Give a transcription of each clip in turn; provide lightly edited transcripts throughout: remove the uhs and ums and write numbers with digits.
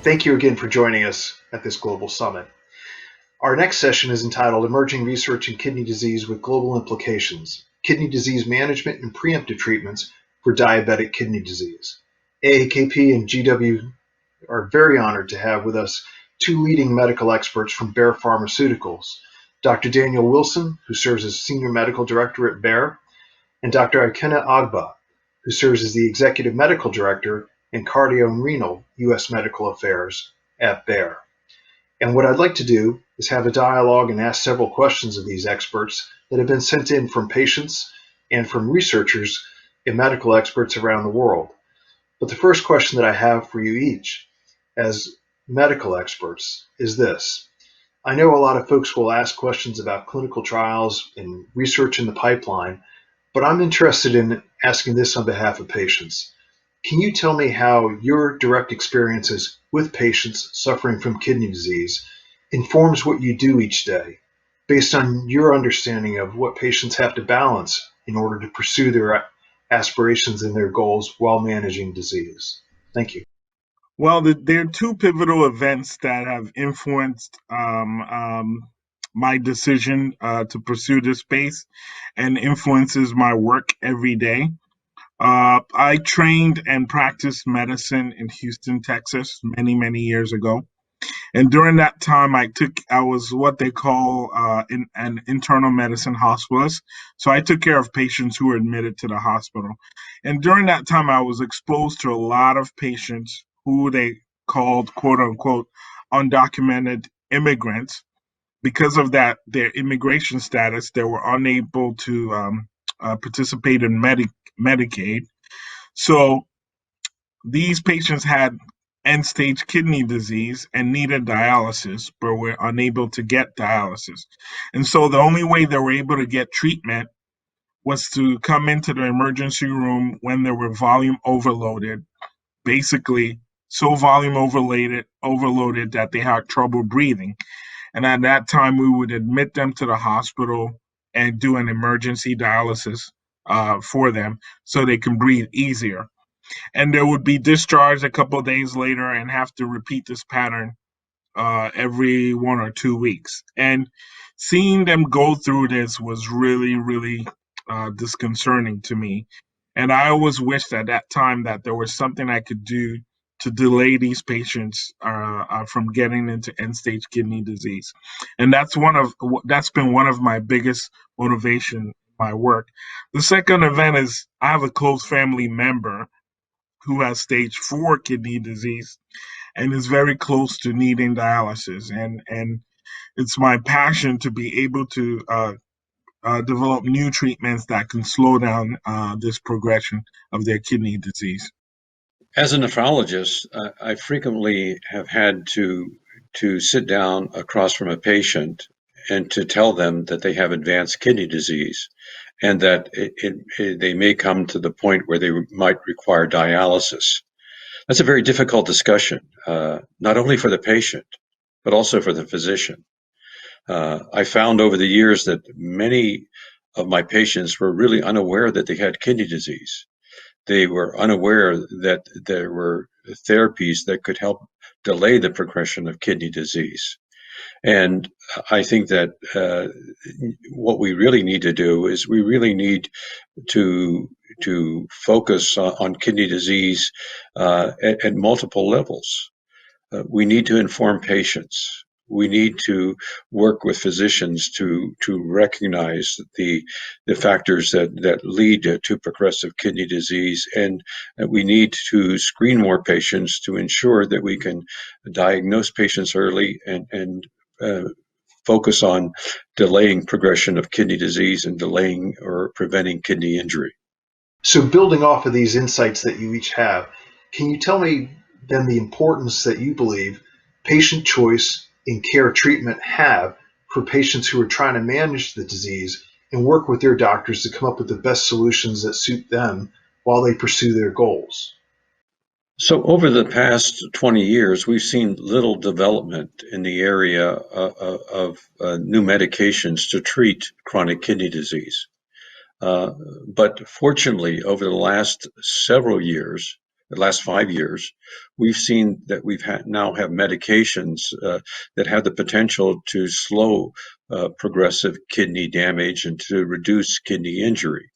Thank you again for joining us at this global summit. Our next session is entitled Emerging Research in Kidney Disease with Global Implications, Kidney Disease Management and Preemptive Treatments for Diabetic Kidney Disease. AAKP and GW are very honored to have with us two leading medical experts from Bayer Pharmaceuticals, Dr. Daniel Wilson, who serves as Senior Medical Director at Bayer, and Dr. Ikenna Ogbaa, who serves as the Executive Medical Director in Cardio and Renal U.S. Medical Affairs at Bayer. And what I'd like to do is have a dialogue and ask several questions of these experts that have been sent in from patients and from researchers and medical experts around the world. But the first question that I have for you each as medical experts is this. I know a lot of folks will ask questions about clinical trials and research in the pipeline, but I'm interested in asking this on behalf of patients. Can you tell me how your direct experiences with patients suffering from kidney disease informs what you do each day, based on your understanding of what patients have to balance in order to pursue their aspirations and their goals while managing disease? Thank you. Well, there are two pivotal events that have influenced my decision to pursue this space and influences my work every day. I trained and practiced medicine in Houston, Texas, many years ago. And during that time, I was what they call an internal medicine hospitalist. So I took care of patients who were admitted to the hospital. And during that time, I was exposed to a lot of patients who they called, quote unquote, undocumented immigrants. Because of that, their immigration status, they were unable to participate in Medicaid. So these patients had end-stage kidney disease and needed dialysis, but were unable to get dialysis. And so the only way they were able to get treatment was to come into the emergency room when they were volume overloaded, basically so volume overloaded that they had trouble breathing. And at that time, we would admit them to the hospital and do an emergency dialysis for them so they can breathe easier. And they would be discharged a couple of days later and have to repeat this pattern every 1 or 2 weeks. And seeing them go through this was really disconcerting to me. And I always wished at that time that there was something I could do to delay these patients from getting into end-stage kidney disease. And that's been one of my biggest motivation in my work. The second event is I have a close family member who has stage 4 kidney disease and is very close to needing dialysis. And it's my passion to be able to develop new treatments that can slow down this progression of their kidney disease. As a nephrologist, I frequently have had to sit down across from a patient and to tell them that they have advanced kidney disease and that they may come to the point where they might require dialysis. That's a very difficult discussion, not only for the patient, but also for the physician. I found over the years that many of my patients were really unaware that they had kidney disease. They were unaware that there were therapies that could help delay the progression of kidney disease. And I think that what we really need to do is we really need to focus on kidney disease at multiple levels. We need to inform patients. We need to work with physicians to recognize the factors that lead to progressive kidney disease, and we need to screen more patients to ensure that we can diagnose patients early and focus on delaying progression of kidney disease and delaying or preventing kidney injury. So building off of these insights that you each have, can you tell me then the importance that you believe patient choice in care treatment have for patients who are trying to manage the disease and work with their doctors to come up with the best solutions that suit them while they pursue their goals? So over the past 20 years, we've seen little development in the area of new medications to treat chronic kidney disease. But fortunately, over the last several years, the last 5 years, we've seen that now have medications that have the potential to slow progressive kidney damage and to reduce kidney injury.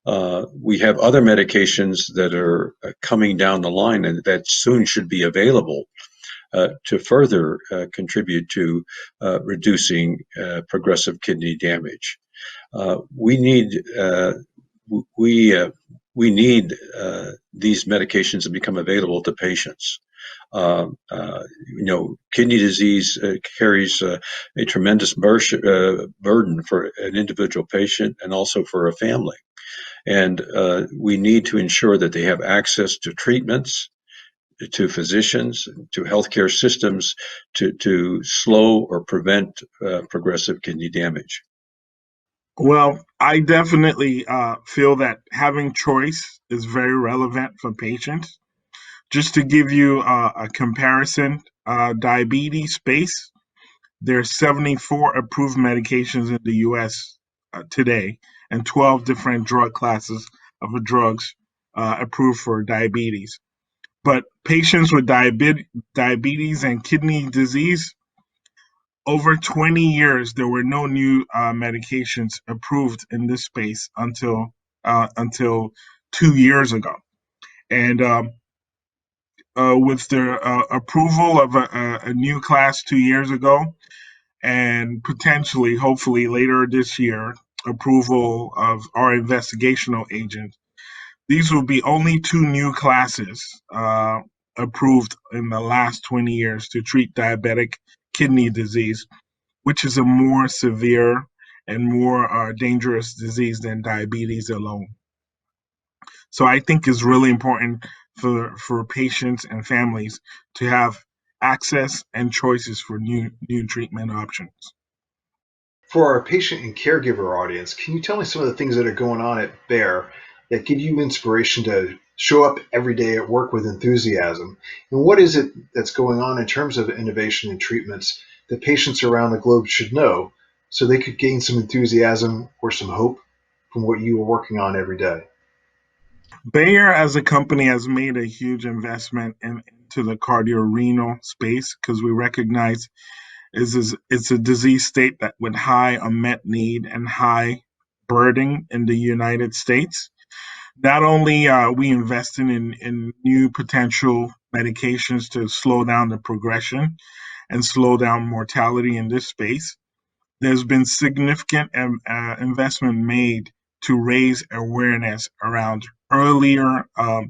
We have other medications that are coming down the line and that soon should be available to further contribute to reducing progressive kidney damage. We need these medications to become available to patients. Kidney disease carries a tremendous burden for an individual patient and also for a family. And we need to ensure that they have access to treatments, to physicians, to healthcare systems to slow or prevent progressive kidney damage. Well, I definitely feel that having choice is very relevant for patients. Just to give you a comparison, diabetes space, there's 74 approved medications in the U.S. Today, and 12 different drug classes of drugs approved for diabetes. But patients with diabetes and kidney disease, over 20 years, there were no new medications approved in this space until 2 years ago. And with the approval of a new class 2 years ago, and potentially, hopefully, later this year, approval of our investigational agent, these will be only two new classes approved in the last 20 years to treat diabetic kidney disease, which is a more severe and more dangerous disease than diabetes alone. So I think it's really important for patients and families to have access and choices for new treatment options. For our patient and caregiver audience, can you tell me some of the things that are going on at Bayer that give you inspiration to show up every day at work with enthusiasm? And what is it that's going on in terms of innovation and treatments that patients around the globe should know so they could gain some enthusiasm or some hope from what you are working on every day? Bayer as a company has made a huge investment into the cardiorenal space because we recognize it's a disease state that with high unmet need and high burden in the United States. Not only are we investing in new potential medications to slow down the progression and slow down mortality in this space, there's been significant investment made to raise awareness around earlier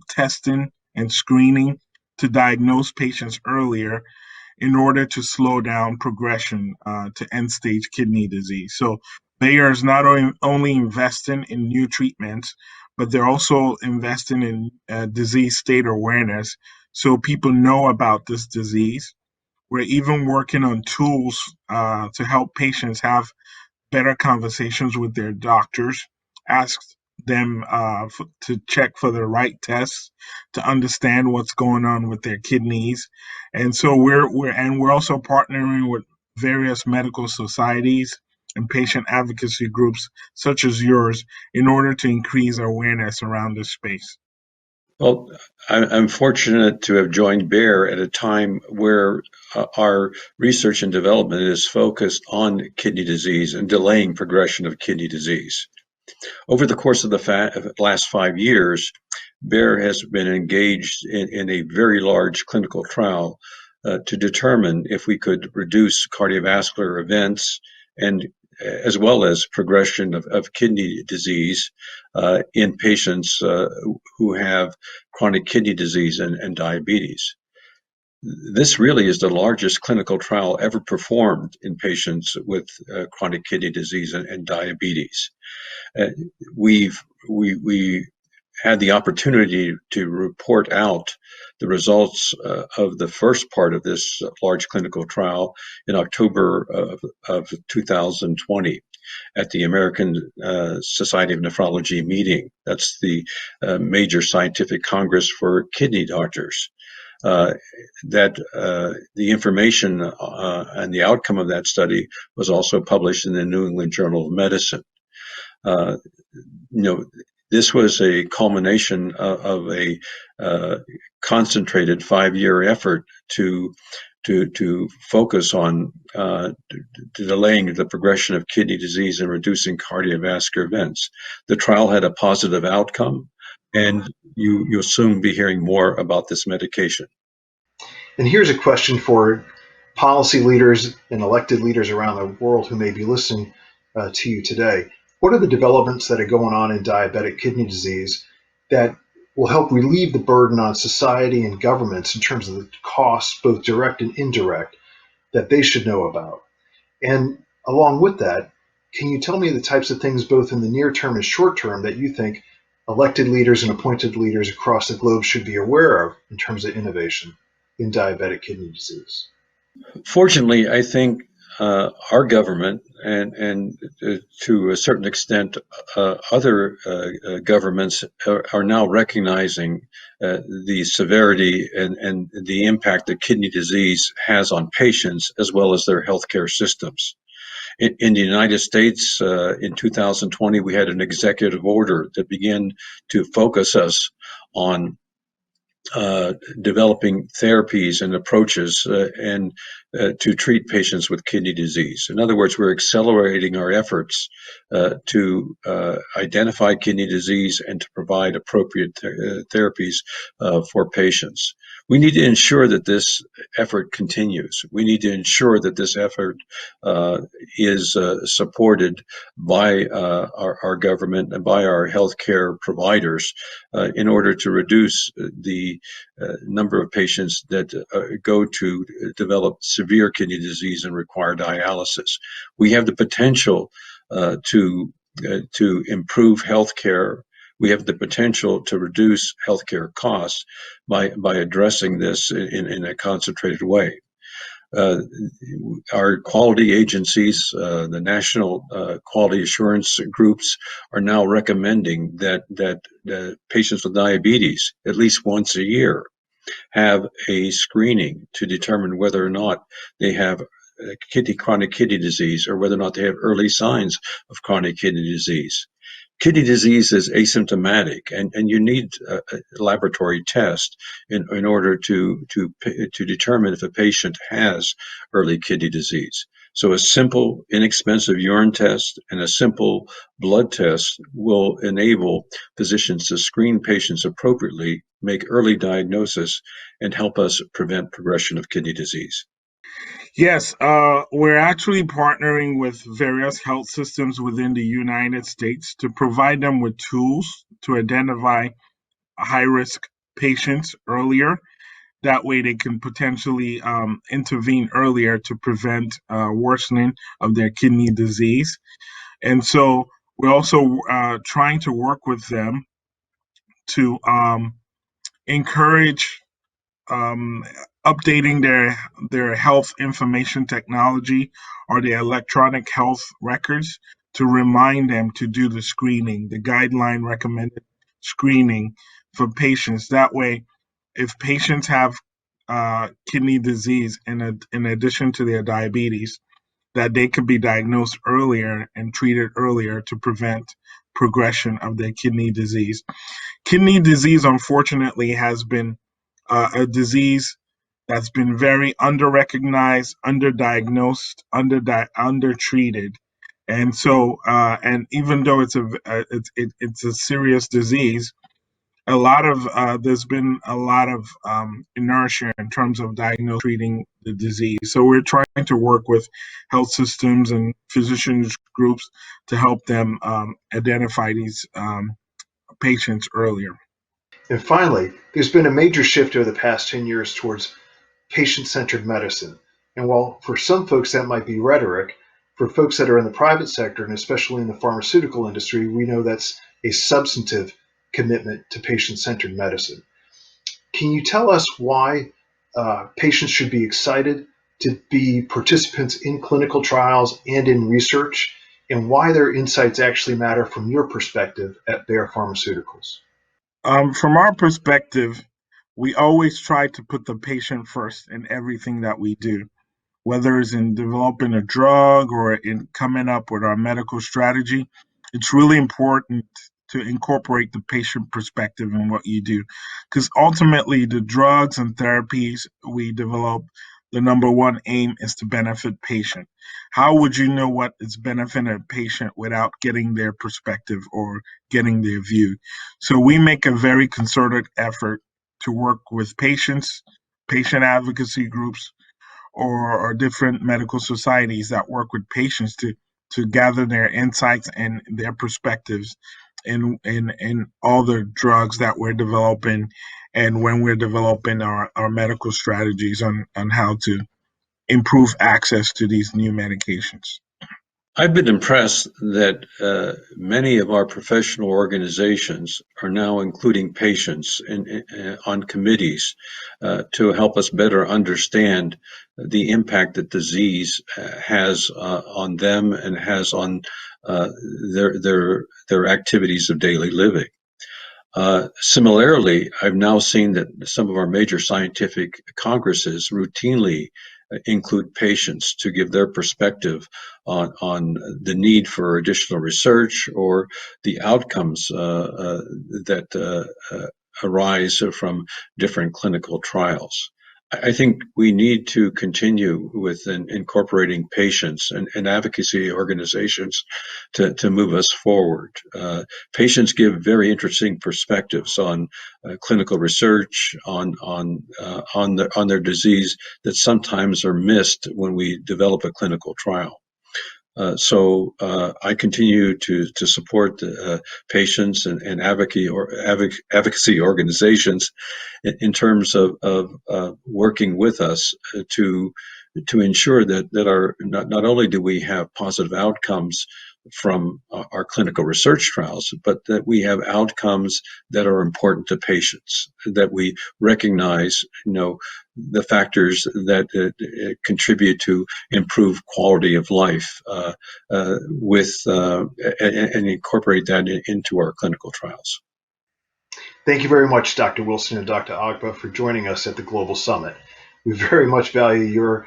testing and screening to diagnose patients earlier in order to slow down progression to end-stage kidney disease. So Bayer is not only investing in new treatments, but they're also investing in disease state awareness so people know about this disease. We're even working on tools to help patients have better conversations with their doctors, ask them to check for the right tests to understand what's going on with their kidneys. And so we're also partnering with various medical societies and patient advocacy groups such as yours in order to increase awareness around this space. Well, I'm fortunate to have joined Bayer at a time where our research and development is focused on kidney disease and delaying progression of kidney disease. Over the course of the last 5 years, Bayer has been engaged in a very large clinical trial to determine if we could reduce cardiovascular events and as well as progression of kidney disease in patients who have chronic kidney disease and diabetes. This really is the largest clinical trial ever performed in patients with chronic kidney disease and diabetes. We had the opportunity to report out the results of the first part of this large clinical trial in October of 2020 at the American Society of Nephrology meeting. That's the major scientific congress for kidney doctors. That the information and the outcome of that study was also published in the New England Journal of Medicine. This was a culmination of a concentrated 5-year effort to focus on delaying the progression of kidney disease and reducing cardiovascular events. The trial had a positive outcome, and you'll soon be hearing more about this medication. And here's a question for policy leaders and elected leaders around the world who may be listening to you today. What are the developments that are going on in diabetic kidney disease that will help relieve the burden on society and governments in terms of the costs, both direct and indirect, that they should know about? And along with that, can you tell me the types of things, both in the near term and short term, that you think elected leaders and appointed leaders across the globe should be aware of in terms of innovation in diabetic kidney disease? Fortunately, I think our government and to a certain extent other governments are now recognizing the severity and the impact that kidney disease has on patients as well as their healthcare systems. In the United States, in 2020, we had an executive order that began to focus us on developing therapies and approaches and to treat patients with kidney disease. In other words, we're accelerating our efforts to identify kidney disease and to provide appropriate therapies for patients. We need to ensure that this effort continues. We need to ensure that this effort is supported by our government and by our healthcare providers in order to reduce the number of patients that go to develop severe kidney disease and require dialysis. We have the potential to improve healthcare. We have the potential to reduce healthcare costs by addressing this in a concentrated way. Our quality agencies, the national quality assurance groups, are now recommending that patients with diabetes, at least once a year, have a screening to determine whether or not they have chronic kidney disease or whether or not they have early signs of chronic kidney disease. Kidney disease is asymptomatic, and you need a laboratory test in order to determine if a patient has early kidney disease. So a simple, inexpensive urine test and a simple blood test will enable physicians to screen patients appropriately, make early diagnosis, and help us prevent progression of kidney disease. Yes, we're actually partnering with various health systems within the United States to provide them with tools to identify high-risk patients earlier. That way they can potentially intervene earlier to prevent worsening of their kidney disease. And so we're also trying to work with them to encourage updating their health information technology or their electronic health records to remind them to do the screening, the guideline recommended screening for patients. That way, if patients have kidney disease in addition to their diabetes, that they could be diagnosed earlier and treated earlier to prevent progression of their kidney disease. Kidney disease, unfortunately, has been a disease that's been very under-recognized, under-diagnosed, under-treated. And so, and even though it's a serious disease, there's been a lot of inertia in terms of diagnosing, treating the disease. So we're trying to work with health systems and physicians groups to help them identify these patients earlier. And finally, there's been a major shift over the past 10 years towards patient-centered medicine. And while for some folks that might be rhetoric, for folks that are in the private sector, and especially in the pharmaceutical industry, we know that's a substantive commitment to patient-centered medicine. Can you tell us why patients should be excited to be participants in clinical trials and in research, and why their insights actually matter from your perspective at Bayer Pharmaceuticals? From our perspective, we always try to put the patient first in everything that we do, whether it's in developing a drug or in coming up with our medical strategy. It's really important to incorporate the patient perspective in what you do. Because ultimately, the drugs and therapies we develop, the number one aim is to benefit patient. How would you know what is benefiting a patient without getting their perspective or getting their view? So we make a very concerted effort to work with patients, patient advocacy groups, or different medical societies that work with patients to gather their insights and their perspectives in all the drugs that we're developing and when we're developing our medical strategies on how to improve access to these new medications. I've been impressed that many of our professional organizations are now including patients on committees to help us better understand the impact that disease has on them and has on their activities of daily living. Similarly, I've now seen that some of our major scientific congresses routinely include patients to give their perspective on the need for additional research or the outcomes that arise from different clinical trials. I think we need to continue with incorporating patients and advocacy organizations to move us forward. Patients give very interesting perspectives on clinical research, on their disease that sometimes are missed when we develop a clinical trial. So I continue to support patients and advocacy organizations in terms of working with us to ensure that not only do we have positive outcomes from our clinical research trials, but that we have outcomes that are important to patients, that we recognize, the factors that contribute to improved quality of life and incorporate that into our clinical trials. Thank you very much, Dr. Wilson and Dr. Ogbaa, for joining us at the Global Summit. We very much value your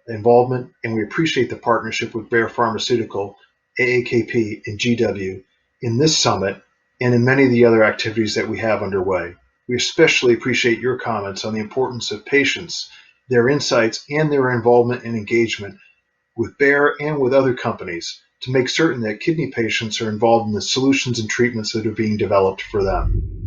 involvement, and we appreciate the partnership with Bayer Pharmaceutical, AAKP, and GW in this summit and in many of the other activities that we have underway. We especially appreciate your comments on the importance of patients, their insights, and their involvement and engagement with Bayer and with other companies to make certain that kidney patients are involved in the solutions and treatments that are being developed for them.